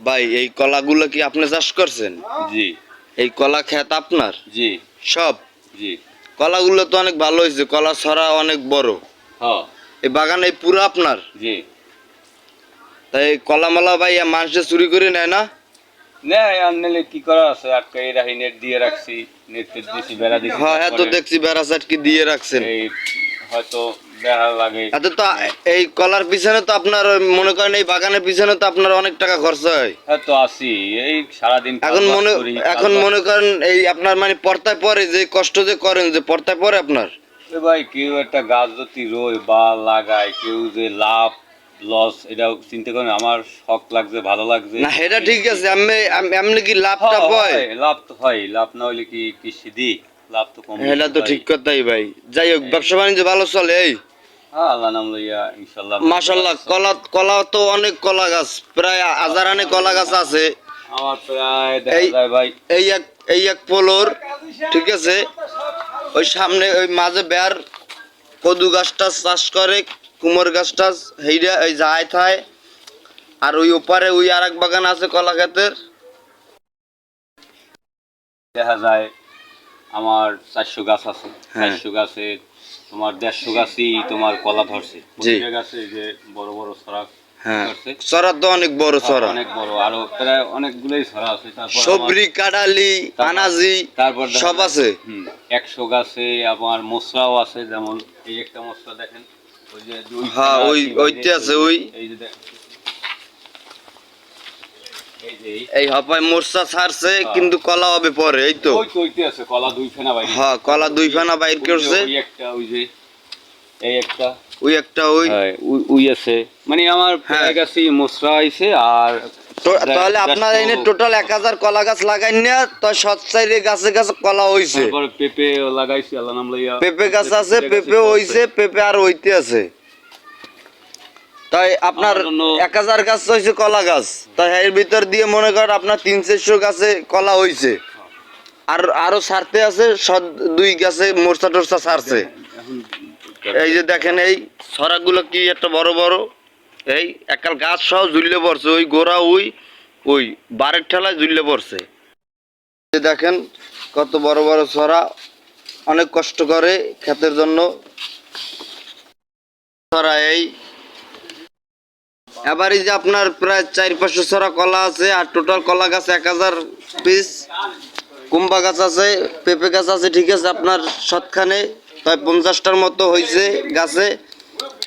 ভাই এই কলাগুলো কি আপনি চাষ করছেন? জি এই কলা ক্ষেত আপনার? জি সব? জি কলাগুলো তো অনেক ভালো হয়েছে, কলা ছড়া অনেক বড়। হ্যাঁ এই বাগান এই পুরো আপনার? জি তাই কলা মালা ভাই মানুষে চুরি করে নেয় না? না আর নিলে কি করা আছে, আটকাই রাখি, নেট দিয়ে রাখছি, নেট টেট দিছি, বেড়া দিছি। হ্যাঁ এত দেখছি বেড়া কি দিয়ে রাখছেন। এই হয়তো দেখা লাগে এত তো এই কলার পিছনে তো আপনার মনে করেন এই বাগানের পিছনে তো আপনার অনেক টাকা খরচ হয়। হ্যাঁ তো আসি এই সারাদিন এখন মনে করেন এই আপনার মানে পর্তায় পরে যে কষ্ট যে করেন যে পর্তায় পরে আপনার। ভাই কেউ একটা গাছ যদি রোয় বা লাগায়, কেউ যে লাভ লস এটাও চিন্তা করেন। আমার শখ লাগছে, ভালো লাগছে না এটা ঠিক আছে, এমনি কি লাভটা পায়? লাভ তো হয়, লাভ না হইলে কি কৃষি দিই, লাভ তো কম। এটা তো ঠিক কথাই ভাই। যাই হোক ব্যবসা বাণিজ্য ভালো চলে। এই হ্যাঁ আল্লাহ নাম লইয়া ইনশাল্লাহ মাশাআল্লাহ। কলা তো অনেক কলা গাছ, প্রায় হাজারানে কলা গাছ আছে আমার প্রায় দেখা যায় ভাই। এই এক পোলোর, ঠিক আছে, ওই সামনে ওই মাঝে বেয়ার কদু গাছটা চাষ করে, কুমোর গাছটা হেইরা ওই যায় থায়। আর ওই ওপারে ওই আর এক বাগান আছে কলা ক্ষেতের। দেখা যায় আমার 400 গাছ আছে, হ্যাঁ। 400 গাছে তোমার 150 গাছই তোমার কলা ধরছে। প্রতিটা গাছে যে বড় বড় ছড়া হ্যাঁ ধরছে, ছড়া তো অনেক বড় ছড়া, অনেক বড়, আরো প্রায় অনেকগুলোই ছড়া আছে। তারপর সবরি কাডালি আনাজি তারপর সব আছে। 100 গাছে আমার মশলাও আছে, যেমন এই একটা মশলা দেখেন, ওই যে হ্যাঁ ওইতে আছে ওই এই যে এই হপায় মোরসা ছাড়ছে কিন্তু কলা হবে পরে। এই তো ওইতে আছে কলা 2 ফেনা বাইর। হ্যাঁ কলা 2 ফেনা বাইর করছে। ওই একটা, ওই যে এই একটা, ওই একটা ওই আছে, মানে আমার প্রায় গাছে মশলা হইছে। আর তাহলে আপনার এনে টোটাল 1000 কলা গাছ লাগাই না তো 7 গাছে গাছে কলা হইছে। তারপর পেঁপে লাগাইছি, আল্লাহ নাম লইয়া পেঁপে গাছ আছে, পেঁপে হইছে, পেঁপে আর হইতে আছে। তাই আপনার 1000 গাছ হইছে কলা গাছ, তাই এর ভিতর দিয়ে মনে করেন আপনার 300 গাছে কলা হইছে। আর আরো ছাড়তে আছে 2 গাছে মোরসা টোরসা ছাড়ছে। এই যে দেখেন এই ছড়াগুলো কি একটা বড় বড়, এই একাল গাছ সহ ঝুললে পড়ছে, ওই গোড়া ওই বারের ঠেলায় ঝুললে পড়ছে। দেখেন কত বড় বড় ছড়া, অনেক কষ্ট করে ক্ষেতের জন্য ছড়া। এই এবারই যে আপনার প্রায় 400-500 ছড়া কলা আছে, আর টোটাল কলা গাছ 1000 পিস। কুম্বা গাছ আছে, পেঁপে গাছ আছে, ঠিক আছে আপনার সৎখানে তাই 50টার মতো হয়েছে গাছে।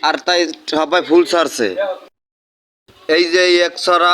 আর তাই সবাই ফুল ছাড়ছে। এই যে এই এক ছড়া